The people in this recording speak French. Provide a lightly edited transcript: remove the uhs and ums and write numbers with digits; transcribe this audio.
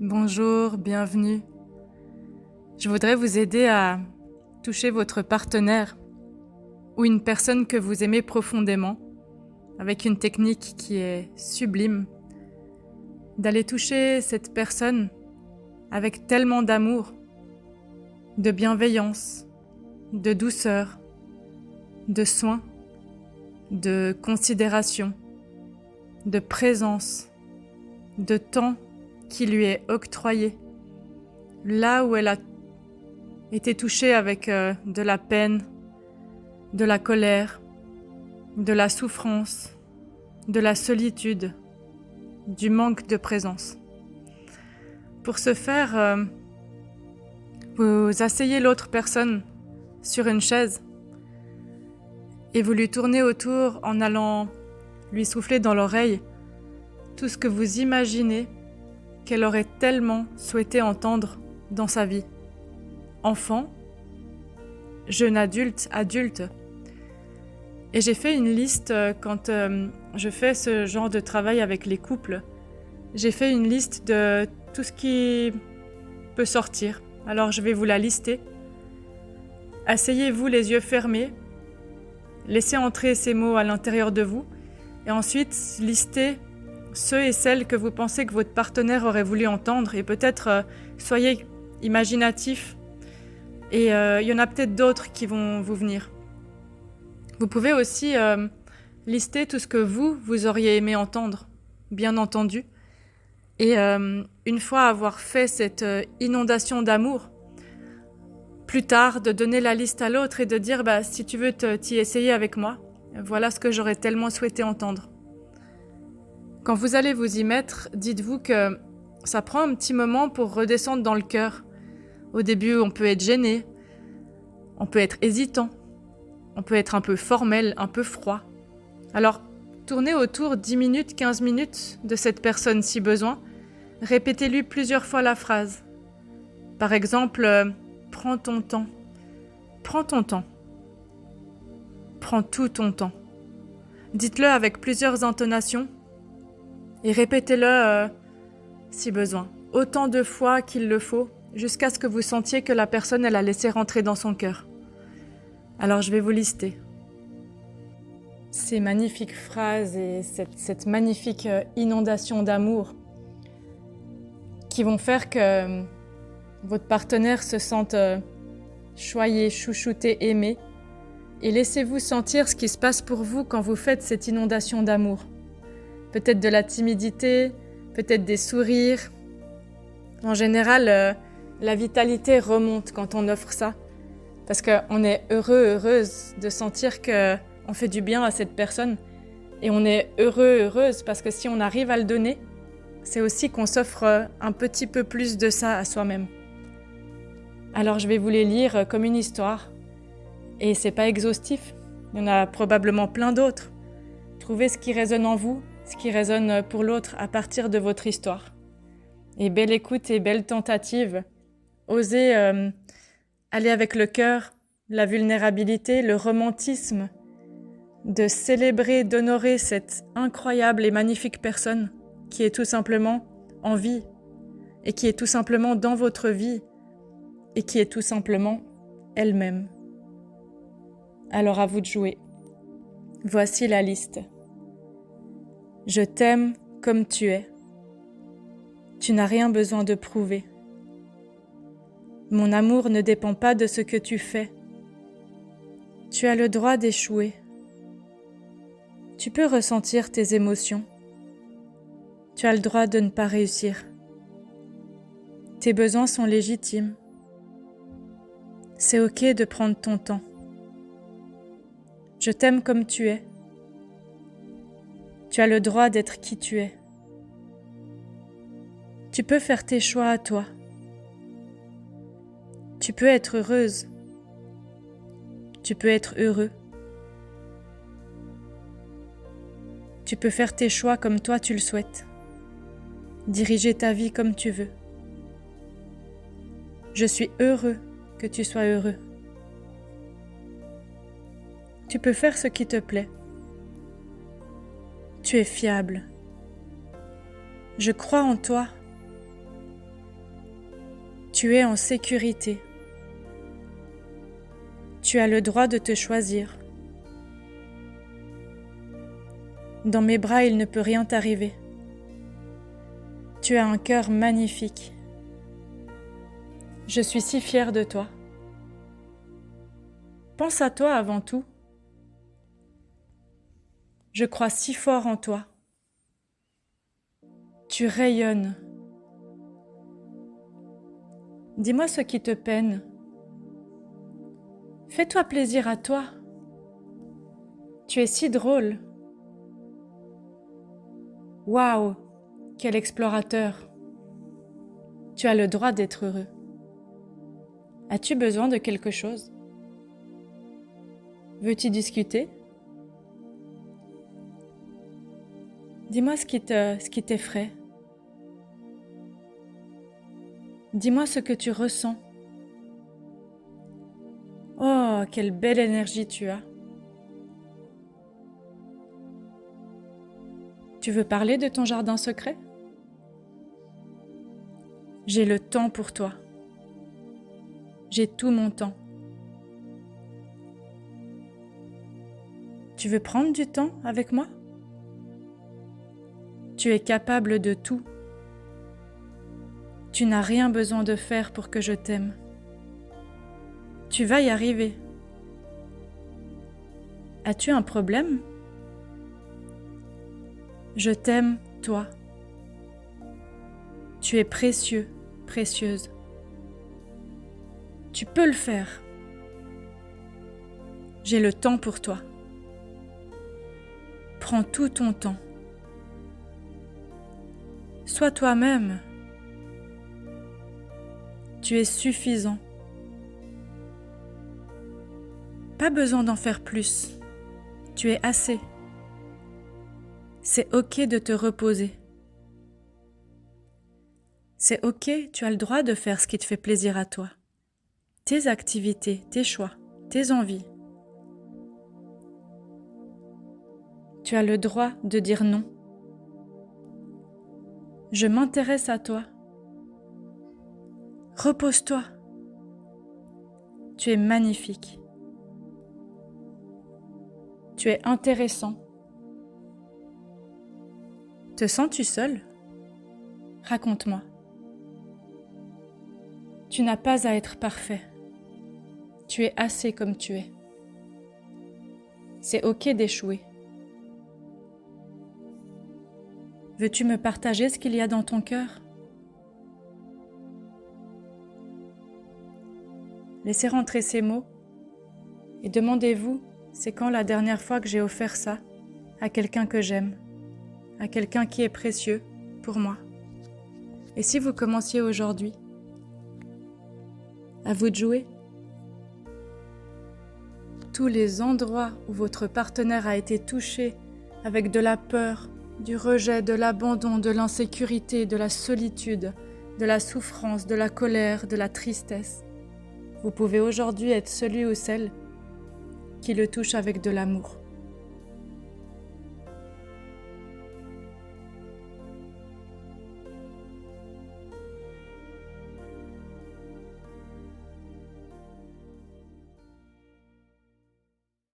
Bonjour, bienvenue. Je voudrais vous aider à toucher votre partenaire ou une personne que vous aimez profondément avec une technique qui est sublime, d'aller toucher cette personne avec tellement d'amour, de bienveillance, de douceur, de soin, de considération, de présence, de temps qui lui est octroyé, là où elle a été touchée avec de la peine, de la colère, de la souffrance, de la solitude, du manque de présence. Pour ce faire, vous asseyez l'autre personne sur une chaise et vous lui tournez autour en allant lui souffler dans l'oreille tout ce que vous imaginez qu'elle aurait tellement souhaité entendre dans sa vie. Enfant, jeune adulte, adulte. Et j'ai fait une liste quand je fais ce genre de travail avec les couples. J'ai fait une liste de tout ce qui peut sortir. Alors je vais vous la lister. Asseyez-vous les yeux fermés. Laissez entrer ces mots à l'intérieur de vous. Et ensuite, listez ceux et celles que vous pensez que votre partenaire aurait voulu entendre. Et peut-être soyez imaginatifs. Et il y en a peut-être d'autres qui vont vous venir. Vous pouvez aussi lister tout ce que vous auriez aimé entendre, bien entendu. Et une fois avoir fait cette inondation d'amour, plus tard, de donner la liste à l'autre et de dire « si tu veux t'y essayer avec moi, voilà ce que j'aurais tellement souhaité entendre ». Quand vous allez vous y mettre, dites-vous que ça prend un petit moment pour redescendre dans le cœur. Au début, on peut être gêné, on peut être hésitant, on peut être un peu formel, un peu froid. Alors, tournez autour 10 minutes, 15 minutes de cette personne si besoin. Répétez-lui plusieurs fois la phrase. Par exemple, prends ton temps. Prends ton temps. Prends tout ton temps. Dites-le avec plusieurs intonations et répétez-le si besoin, autant de fois qu'il le faut, jusqu'à ce que vous sentiez que la personne, elle a laissé rentrer dans son cœur. Alors je vais vous lister ces magnifiques phrases et cette magnifique inondation d'amour qui vont faire que votre partenaire se sente choyé, chouchouté, aimé. Et laissez-vous sentir ce qui se passe pour vous quand vous faites cette inondation d'amour. Peut-être de la timidité, peut-être des sourires. En général, la vitalité remonte quand on offre ça. Parce qu'on est heureux, heureuse de sentir qu'on fait du bien à cette personne. Et on est heureux, heureuse parce que si on arrive à le donner, c'est aussi qu'on s'offre un petit peu plus de ça à soi-même. Alors je vais vous les lire comme une histoire. Et c'est pas exhaustif, il y en a probablement plein d'autres. Trouvez ce qui résonne en vous, ce qui résonne pour l'autre à partir de votre histoire. Et belle écoute et belle tentative. Osez aller avec le cœur, la vulnérabilité, le romantisme, de célébrer, d'honorer cette incroyable et magnifique personne qui est tout simplement en vie et qui est tout simplement dans votre vie et qui est tout simplement elle-même. Alors à vous de jouer. Voici la liste. Je t'aime comme tu es. Tu n'as rien besoin de prouver. Mon amour ne dépend pas de ce que tu fais. Tu as le droit d'échouer. Tu peux ressentir tes émotions. Tu as le droit de ne pas réussir. Tes besoins sont légitimes. C'est ok de prendre ton temps. Je t'aime comme tu es. Tu as le droit d'être qui tu es. Tu peux faire tes choix à toi. Tu peux être heureuse. Tu peux être heureux. Tu peux faire tes choix comme toi tu le souhaites. Diriger ta vie comme tu veux. Je suis heureux que tu sois heureux. Tu peux faire ce qui te plaît. Tu es fiable. Je crois en toi. Tu es en sécurité. Tu as le droit de te choisir. Dans mes bras, il ne peut rien t'arriver. Tu as un cœur magnifique. Je suis si fière de toi. Pense à toi avant tout. Je crois si fort en toi. Tu rayonnes. Dis-moi ce qui te peine. Fais-toi plaisir à toi. Tu es si drôle. Waouh, quel explorateur. Tu as le droit d'être heureux. As-tu besoin de quelque chose? Veux-tu discuter? Dis-moi ce qui t'effraie. Dis-moi ce que tu ressens. Oh, quelle belle énergie tu as. Tu veux parler de ton jardin secret? J'ai le temps pour toi. J'ai tout mon temps. Tu veux prendre du temps avec moi? Tu es capable de tout. Tu n'as rien besoin de faire pour que je t'aime. Tu vas y arriver. As-tu un problème? Je t'aime, toi. Tu es précieux, précieuse. Tu peux le faire. J'ai le temps pour toi. Prends tout ton temps. Sois toi-même. Tu es suffisant. Pas besoin d'en faire plus. Tu es assez. C'est ok de te reposer. C'est ok, tu as le droit de faire ce qui te fait plaisir à toi. Tes activités, tes choix, tes envies. Tu as le droit de dire non. Je m'intéresse à toi. Repose-toi. Tu es magnifique. Tu es intéressant. Te sens-tu seul? Raconte-moi. Tu n'as pas à être parfait. Tu es assez comme tu es. C'est ok d'échouer. Veux-tu me partager ce qu'il y a dans ton cœur? Laissez rentrer ces mots et demandez-vous, c'est quand la dernière fois que j'ai offert ça à quelqu'un que j'aime, à quelqu'un qui est précieux pour moi? Et si vous commenciez aujourd'hui? À vous de jouer. Tous les endroits où votre partenaire a été touché avec de la peur, du rejet, de l'abandon, de l'insécurité, de la solitude, de la souffrance, de la colère, de la tristesse, vous pouvez aujourd'hui être celui ou celle qui le touche avec de l'amour.